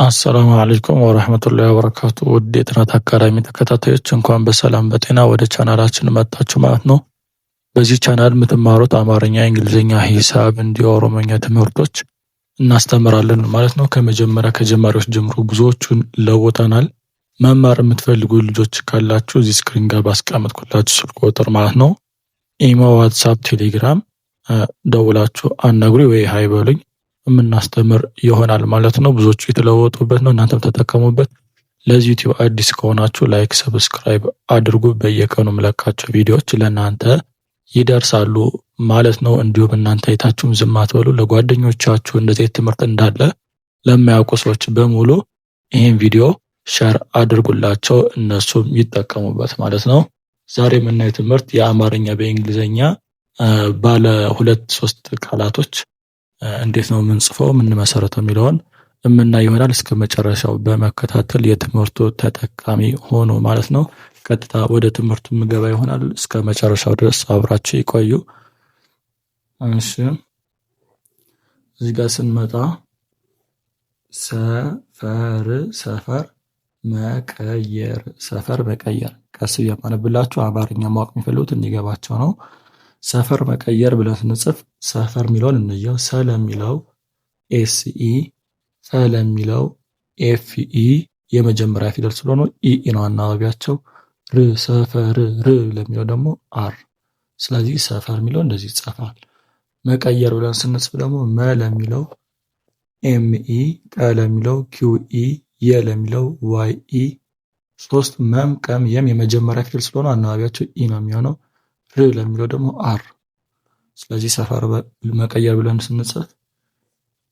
አሰላሙ አለይኩም ወራህመቱላሂ ወበረካቱ። ውድ የጥናት አካዳሚ ተከታታዮች እንኳን በሰላም በጤና ወደ ቻናላችን መጣችሁ ማለት ነው። በዚህ ቻናል የምትማሩት አማርኛ፣ እንግሊዝኛ፣ ሂሳብ እንዲሁ ኦሮሞኛ ትምህርቶች እናስተምራለን ማለት ነው። ከመጀመሪያ ከጀማሪዎች ጀምሮ ብዙዎቹን ለውጠናል። መማር የምትፈልጉ ልጆች ካላችሁ እዚህ ስክሪን ጋር ባስቀመጥኩላችሁ ስልክ ቁጥር ማለት ነው ኢሞ፣ ዋትሳፕ፣ ቴሌግራም ደውላችሁ አናግሩ ወይ ሃይ በሉኝ የምናስተምር ይሆናል ማለት ነው። ብዙዎቹ የተለወጡበት ነው፣ እናንተም ተጠቀሙበት። ለዚህ ዩቲዩብ አዲስ ከሆናችሁ ላይክ፣ ሰብስክራይብ አድርጉ። በየቀኑ የምለቃቸው ቪዲዮዎች ለእናንተ ይደርሳሉ ማለት ነው። እንዲሁም እናንተ አይታችሁም ዝም አትበሉ። ለጓደኞቻችሁ እንደዚህ ትምህርት እንዳለ ለማያውቁ ሰዎች በሙሉ ይህን ቪዲዮ ሸር አድርጉላቸው፣ እነሱም ይጠቀሙበት ማለት ነው። ዛሬ የምናየው ትምህርት የአማርኛ በእንግሊዝኛ ባለ 2-3 ቃላቶች እንዴት ነው የምንጽፈው የምንመሰረተው የሚለውን የምናይ ይሆናል። እስከ መጨረሻው በመከታተል የትምህርቱ ተጠቃሚ ሆኖ ማለት ነው። ቀጥታ ወደ ትምህርቱ ምገባ ይሆናል። እስከ መጨረሻው ድረስ አብራችሁ ይቆዩ። እሺ፣ እዚህ ጋር ስንመጣ ሰፈር መቀየር፣ ሰፈር መቀየር። ቀስ እያማነብላችሁ አማርኛ ማወቅ የሚፈልጉት እንዲገባቸው ነው። ሰፈር መቀየር ብለን ስንጽፍ ሰፈር የሚለውን እንየው። ሰ ለሚለው ኤስኢ፣ ፈ ለሚለው ኤፍኢ የመጀመሪያ ፊደል ስለሆነ ኢ ነው አናባቢያቸው። ር ሰፈር፣ ር ለሚለው ደግሞ አር። ስለዚህ ሰፈር የሚለው እንደዚህ ይጻፋል። መቀየር ብለን ስንጽፍ ደግሞ መ ለሚለው ኤምኢ፣ ቀ ለሚለው ኪውኢ፣ የ ለሚለው ዋይኢ። ሶስት መም ቀም የም የመጀመሪያ ፊደል ስለሆነ አናባቢያቸው ኢ ነው የሚሆነው። ር ለሚለው ደግሞ አር። ስለዚህ ሰፈር መቀየር ብለን ስንጽፍ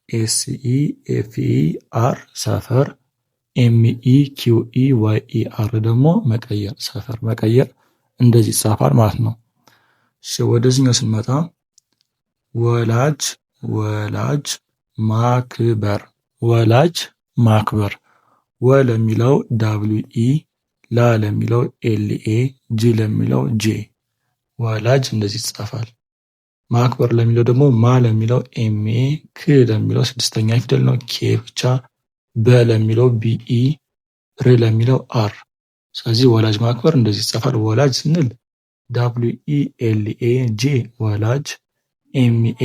ኤስኢ ኤፍኢ አር ሰፈር፣ ኤምኢ ኪውኢ ዋይኢ አር ደግሞ መቀየር፣ ሰፈር መቀየር እንደዚህ ይጻፋል ማለት ነው። እሺ፣ ወደዚህኛው ስንመጣ ወላጅ ማክበር፣ ወላጅ ማክበር። ወ ለሚለው ዳብሊውኢ፣ ላ ለሚለው ኤልኤ፣ ጂ ለሚለው ጄ። ወላጅ እንደዚህ ይጻፋል። ማክበር ለሚለው ደግሞ ማ ለሚለው ኤምኤ፣ ክ ለሚለው 6ኛ ፊደል ነው ኬ ብቻ፣ በ ለሚለው ቢኢ፣ ር ለሚለው አር። ስለዚህ ወላጅ ማክበር እንደዚህ ይጻፋል። ወላጅ ስንል ዳብሊውኢ ኤልኤ ጄ ወላጅ፣ ኤምኤ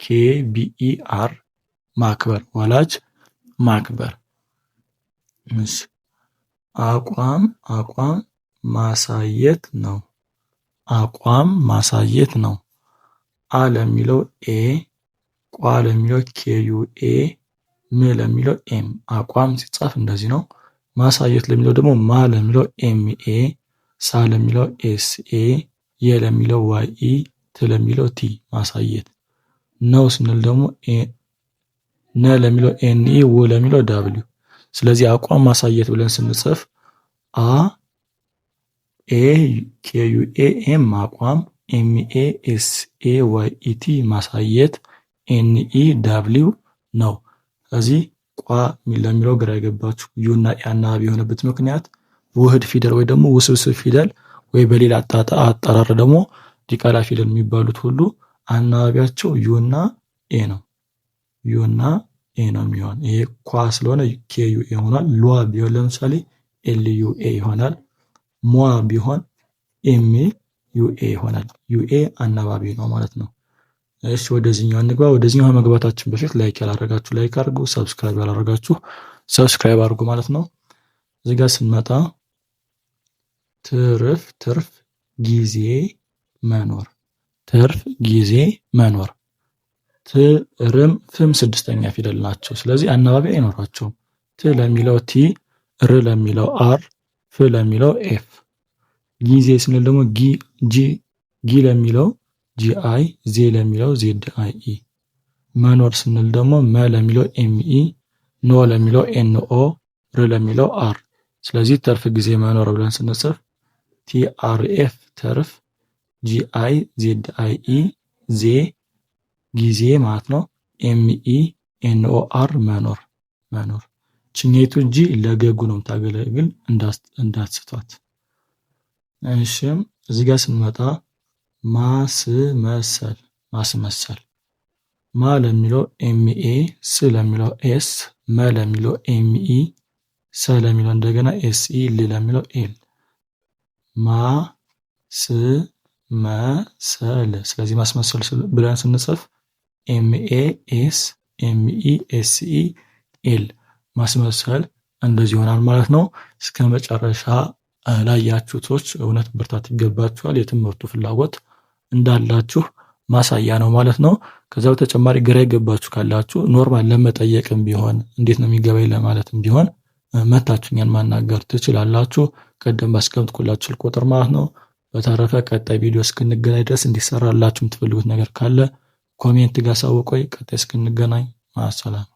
ኬ ቢኢ አር ማክበር፣ ወላጅ ማክበር። እሺ፣ አቋም ማሳየት ነው። አቋም ማሳየት ነው። አ ለሚለው ኤ፣ ቋ ለሚለው ኬዩኤ፣ ም ለሚለው ኤም። አቋም ሲጻፍ እንደዚህ ነው። ማሳየት ለሚለው ደግሞ ማ ለሚለው ኤምኤ፣ ሳ ለሚለው ኤስኤ፣ የ ለሚለው ዋይኢ፣ ት ለሚለው ቲ ማሳየት ነው ስንል ደግሞ ነ ለሚለው ኤንኢ፣ ው ለሚለው ዳብሊው። ስለዚህ አቋም ማሳየት ብለን ስንጽፍ አ ኤ ኬዩኤ ኤም አቋም፣ ኤምኤ ኤስኤ ዋይኢቲ ማሳየት፣ ኤንኢ ዳብሊው ነው። ስለዚህ ቋ ለሚለው ግራ የገባችሁ ዩና አናባቢ የሆነበት ምክንያት ውህድ ፊደል ወይ ደግሞ ውስብስብ ፊደል ወይ በሌላ አጠራር ደግሞ ዲቃላ ፊደል የሚባሉት ሁሉ አናባቢያቸው ዩና ኤ ነው። ዩና ኤ ነው የሚሆን። ይሄ ኳ ስለሆነ ኬዩኤ ይሆናል። ሏ ቢሆን ለምሳሌ ኤልዩኤ ይሆናል። ሟ ቢሆን ኤምኤ ዩኤ ይሆናል። ዩኤ አናባቢ ነው ማለት ነው። እሺ፣ ወደዚህኛው እንግባ። ወደዚህኛው መግባታችን በፊት ላይክ ያላረጋችሁ ላይክ አድርጉ፣ ሰብስክራይብ ያላረጋችሁ ሰብስክራይብ አድርጉ ማለት ነው። እዚህ ጋር ስንመጣ ትርፍ ጊዜ መኖር፣ ትርፍ ጊዜ መኖር። ትርም ፍም 6ኛ ፊደል ናቸው። ስለዚህ አናባቢ አይኖራቸውም። ት ለሚለው ቲ፣ ር ለሚለው አር፣ ፍ ለሚለው ኤፍ። ጊዜ ስንል ደግሞ ጊ ለሚለው ጂአይ፣ ዜ ለሚለው ዜድ አይ ኢ። መኖር ስንል ደግሞ መ ለሚለው ኤምኢ፣ ኖ ለሚለው ኤንኦ፣ ር ለሚለው አር። ስለዚህ ትርፍ ጊዜ መኖር ብለን ስንጽፍ ቲአርኤፍ ተርፍ፣ ጂአይ ዜድ አይ ኢ፣ ዜ ጊዜ ማለት ነው፣ ኤምኢ ኤንኦ አር መኖር። ችኛይቱ ጂ ለገጉ ነው የምታገለግል፣ እንዳትስቷት። እሺ፣ እዚህ ጋር ስንመጣ ማስመሰል ማ ለሚለው ኤምኤ፣ ስ ለሚለው ኤስ፣ መ ለሚለው ኤምኢ፣ ሰ ለሚለው እንደገና ኤስኢ፣ ል ለሚለው ኤል። ማ ስ መ ሰ ል። ስለዚህ ማስመሰል ብለን ስንጽፍ ኤምኤ ኤስ ኤምኢ ኤስኢ ኤል ማስመሰል እንደዚህ ይሆናል ማለት ነው። እስከ መጨረሻ ላያችሁት ሰዎች እውነት ብርታት ይገባችኋል። የትምህርቱ ፍላጎት እንዳላችሁ ማሳያ ነው ማለት ነው። ከዛ በተጨማሪ ግራ የገባችሁ ካላችሁ ኖርማል ለመጠየቅም ቢሆን እንዴት ነው የሚገባኝ ለማለትም ቢሆን መታችሁ እኛን ማናገር ትችላላችሁ። ቀደም ባስቀምጥኩላችሁ ስልክ ቁጥር ማለት ነው። በተረፈ ቀጣይ ቪዲዮ እስክንገናኝ ድረስ እንዲሰራላችሁ የምትፈልጉት ነገር ካለ ኮሜንት ጋር ሳውቁኝ። ቀጣይ እስክንገናኝ ማሰላም